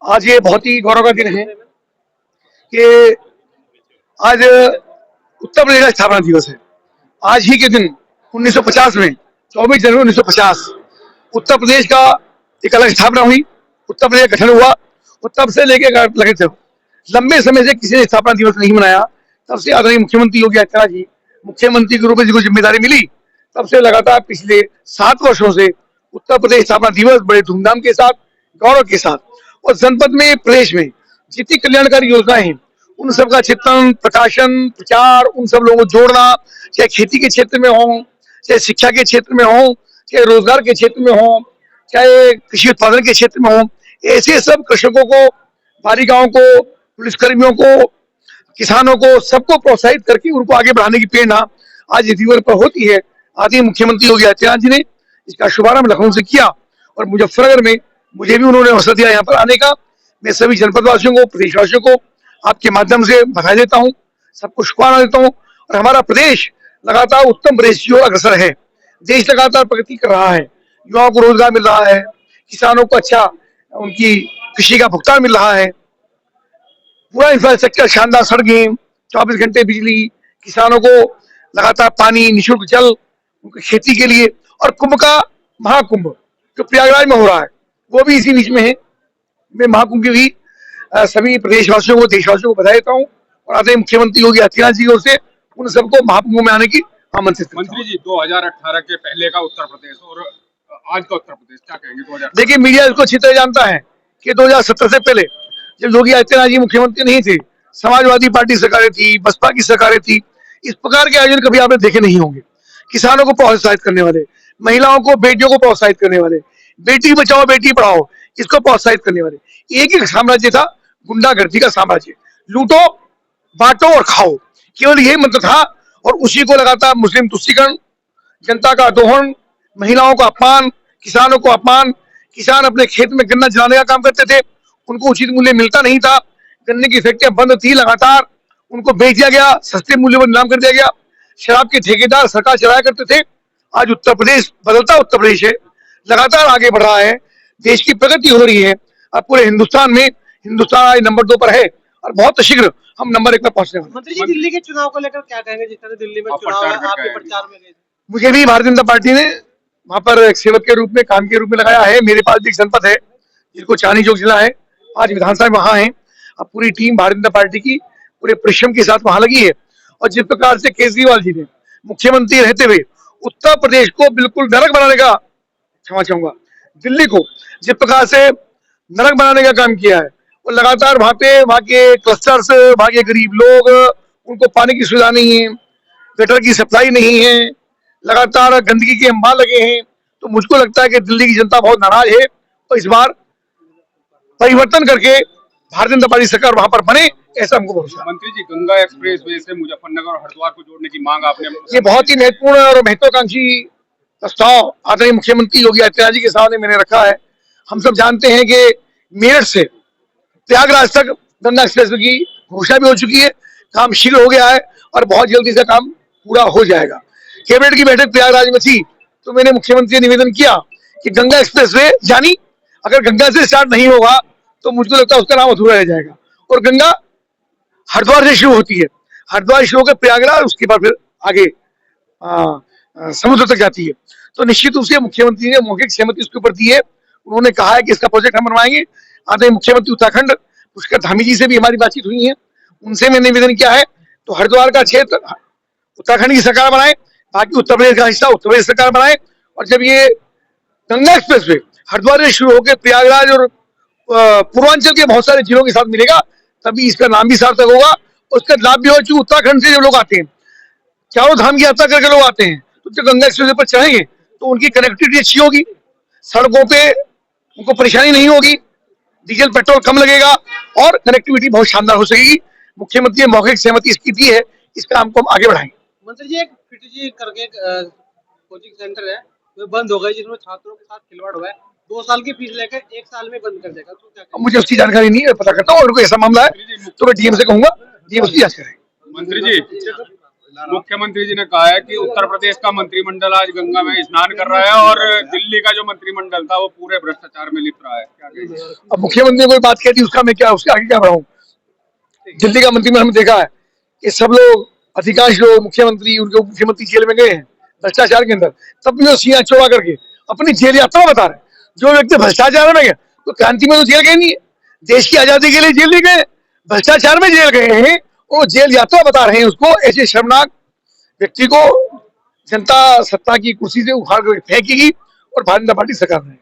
आज ये बहुत ही गौरव का दिन है कि आज उत्तर प्रदेश का स्थापना दिवस है। आज ही के दिन 1950 में 24 जनवरी 1950 उत्तर प्रदेश का एक अलग स्थापना हुई, उत्तर प्रदेश गठन हुआ और तब से लेके लगे थे लंबे समय से किसी ने स्थापना दिवस नहीं मनाया। तब से आदरणीय मुख्यमंत्री योगी आदित्यनाथ जी मुख्यमंत्री के रूप में जिनको जिम्मेदारी मिली, तब से लगातार पिछले 7 वर्षों से उत्तर प्रदेश स्थापना दिवस बड़े धूमधाम के साथ, गौरव के साथ और जनपद में, प्रदेश में जितनी कल्याणकारी योजनाएं हैं उन सब का चित्रण, प्रकाशन, प्रचार, उन सब लोगों को जोड़ना, चाहे खेती के क्षेत्र में हो, चाहे शिक्षा के क्षेत्र में हो, चाहे रोजगार के क्षेत्र में हो, चाहे कृषि उत्पादन के क्षेत्र में हो, ऐसे सब कृषकों को, बालिकाओं को, पुलिसकर्मियों को, किसानों को, सबको प्रोत्साहित करके उनको आगे बढ़ाने की प्रेरणा आज इस दिवस पर होती है। आदरणीय मुख्यमंत्री योगी आदित्यनाथ जी ने इसका शुभारंभ लखनऊ से किया और मुजफ्फरनगर में मुझे भी उन्होंने अवसर दिया यहाँ पर आने का। मैं सभी जनपद वासियों को, प्रदेशवासियों को आपके माध्यम से बधाई देता हूँ, सबको शुभकामना देता हूँ। और हमारा प्रदेश लगातार उत्तम प्रदेश की ओर अग्रसर है। देश लगातार प्रगति कर रहा है, युवाओं को रोजगार मिल रहा है, किसानों को अच्छा उनकी कृषि का भुगतान मिल रहा है, पूरा इंफ्रास्ट्रक्चर शानदार, सड़कें, 24 घंटे बिजली, किसानों को लगातार पानी, निःशुल्क जल उनकी खेती के लिए। और कुंभ का महाकुंभ जो प्रयागराज में हो रहा है वो भी इसी बीच में है। मैं महाकुंभ की भी सभी प्रदेशवासियों को, देशवासियों को बधाई देता हूँ और आदरणीय मुख्यमंत्री योगी आदित्यनाथ जी की ओर से उन सबको महाकुंभ में आने की आमंत्रित करता हूं। मंत्री जी, 2018 के पहले का उत्तर प्रदेश और आज का उत्तर प्रदेश क्या कहेंगे? 2018 देखिए, मीडिया इसको अच्छी तरह जानता है कि 2017 से पहले जब योगी आदित्यनाथ जी मुख्यमंत्री नहीं थे, समाजवादी पार्टी सरकारें थी, बसपा की सरकारें थी, इस प्रकार के आयोजन कभी आपने देखे नहीं होंगे। किसानों को प्रोत्साहित करने वाले, महिलाओं को, बेटियों को प्रोत्साहित करने वाले, बेटी बचाओ बेटी पढ़ाओ इसको प्रोत्साहित करने वाले। एक ही साम्राज्य था, गुंडागर्दी का साम्राज्य, लूटो, बांटो और खाओ, केवल यही मंत्र था। और उसी को लगातार मुस्लिम तुष्टीकरण, जनता का दोहन, महिलाओं का अपमान, किसानों को अपमान। किसान अपने खेत में गन्ना जलाने का काम करते थे, उनको उचित मूल्य मिलता नहीं था, गन्ने की फैक्ट्रियां बंद थी, लगातार उनको बेच दिया गया, सस्ते मूल्य पर नीलाम कर दिया गया। शराब के ठेकेदार सरकार चलाया करते थे। आज उत्तर प्रदेश बदलता उत्तर प्रदेश है, लगातार आगे बढ़ रहा है, देश की प्रगति हो रही है। अब पूरे हिंदुस्तान में हिंदुस्तान आज नंबर 2 पर है और बहुत शीघ्र हम नंबर 1 पर पहुंचने वाले। मंत्री जी, दिल्ली के चुनाव को लेकर क्या कहेंगे? जिस तरह दिल्ली में चुनाव है, आप भी प्रचार में गए? मुझे भी भारतीय जनता पार्टी ने वहां पर एक सेवक के रूप में, काम के रूप में लगाया है। मेरे पास भी एक जनपद है जिसको चांदनी चौक जिला है, आज विधानसभा वहां है। अब पूरी टीम भारतीय जनता पार्टी की पूरे परिश्रम के साथ वहां लगी है। और जिस प्रकार से केजरीवाल जी ने मुख्यमंत्री रहते हुए उत्तर प्रदेश को बिल्कुल नरक बनाने का, क्षमा चाहूंगा, दिल्ली को जिस प्रकार से नरक बनाने का काम किया है, और लगातार वहां के क्लस्टर्स, वहां के गरीब लोग, उनको पानी की सुविधा नहीं है, गटर की सप्लाई नहीं है, लगातार गंदगी के अंबार लगे हैं। तो मुझको लगता है कि दिल्ली की जनता बहुत नाराज है और इस बार परिवर्तन करके भारतीय जनता पार्टी सरकार वहां पर बने, ऐसा हमको भरोसा। मंत्री जी, गंगा एक्सप्रेस वे से मुजफ्फरनगर और हरिद्वार को जोड़ने की मांग आपने, ये बहुत ही महत्वपूर्ण और महत्वाकांक्षी प्रस्ताव आदरणीय मुख्यमंत्री योगी आदित्यनाथ जी के सामने मैंने रखा है। हम सब जानते हैं कि मेरठ से प्रयागराज तक गंगा एक्सप्रेस वे की घोषणा भी हो चुकी है, काम शीघ्र हो गया है और बहुत जल्दी से काम पूरा हो जाएगा। कैबिनेट की बैठक प्रयागराज में थी तो मैंने मुख्यमंत्री से निवेदन किया कि गंगा एक्सप्रेस वे, यानी अगर गंगा से स्टार्ट नहीं होगा तो मुझको लगता है उसका नाम अधूरा रह जाएगा। और गंगा हरिद्वार से शुरू होती है, हरिद्वार शुरू होकर प्रयागराज, उसके बाद फिर आगे समुद्र तक जाती है। तो निश्चित रूप से मुख्यमंत्री ने मौखिक सहमति उसके ऊपर दी है। उन्होंने कहा है कि इसका प्रोजेक्ट हम बनवाएंगे। आदरणीय मुख्यमंत्री उत्तराखंड पुष्कर धामी जी से भी हमारी बातचीत हुई है, उनसे मैंने निवेदन किया है तो हरिद्वार का क्षेत्र उत्तराखंड की सरकार बनाए, बाकी उत्तर प्रदेश का हिस्सा उत्तर प्रदेश सरकार बनाए। और जब ये गंगा एक्सप्रेस वे हरिद्वार से शुरू होकर प्रयागराज और पूर्वांचल के बहुत सारे जिलों के साथ मिलेगा, तभी इसका नाम भी सार्थक होगा। उसका लाभ भी हो, चूंकि उत्तराखंड से जो लोग आते हैं, चारों धाम की यात्रा करके लोग आते हैं, तो जब गंगा एक्सप्रेस पर चढ़ेंगे तो उनकी कनेक्टिविटी अच्छी होगी, सड़कों पे उनको परेशानी नहीं होगी, डीजल पेट्रोल कम लगेगा और कनेक्टिविटी बहुत शानदार हो सकेगी। मुख्यमंत्री ने मौखिक सहमति इसकी दी है, इस काम को हम आगे बढ़ाएंगे। मंत्री जी, एक फिटजी करके कोचिंग सेंटर है, वो बंद हो गई, जिसमें छात्रों के साथ खिलवाड़ हुआ है। 2 साल की फीस लेकर 1 साल में बंद कर देगा, तो क्या? मुझे उसकी जानकारी नहीं है, पता करता हूँ। और कोई ऐसा मामला है तो मैं डीएम से कहूंगा, डीएम उसकी जांच करें। मंत्री जी मुख्यमंत्री जी ने कहा है कि उत्तर प्रदेश का मंत्रिमंडल आज गंगा में स्नान कर रहा है और दिल्ली का जो मंत्रिमंडल था वो पूरे भ्रष्टाचार में लिप्त रहा है, क्या कहेंगे? अब मुख्यमंत्री ने कोई बात कह दी, उसका मैं क्या, उसके आगे क्या बढ़ाऊं? दिल्ली का मंत्रिमंडल हमने देखा है कि सब लोग, अधिकांश लोग, मुख्यमंत्री, उनके मुख्यमंत्री जेल में गए हैं भ्रष्टाचार के अंदर, तब भी वो सियां चौड़ा करके अपनी जेल यात्रा बता रहे हैं। जो व्यक्ति भ्रष्टाचार में गया तो क्रांति में तो जेल गए नहीं है, देश की आजादी के लिए जेल नहीं गए, भ्रष्टाचार में जेल गए हैं, वो जेल यात्रा बता रहे हैं उसको। ऐसे शर्मनाक व्यक्ति को जनता सत्ता की कुर्सी से उखाड़ कर फेंकेगी और भारतीय जनता पार्टी सरकार में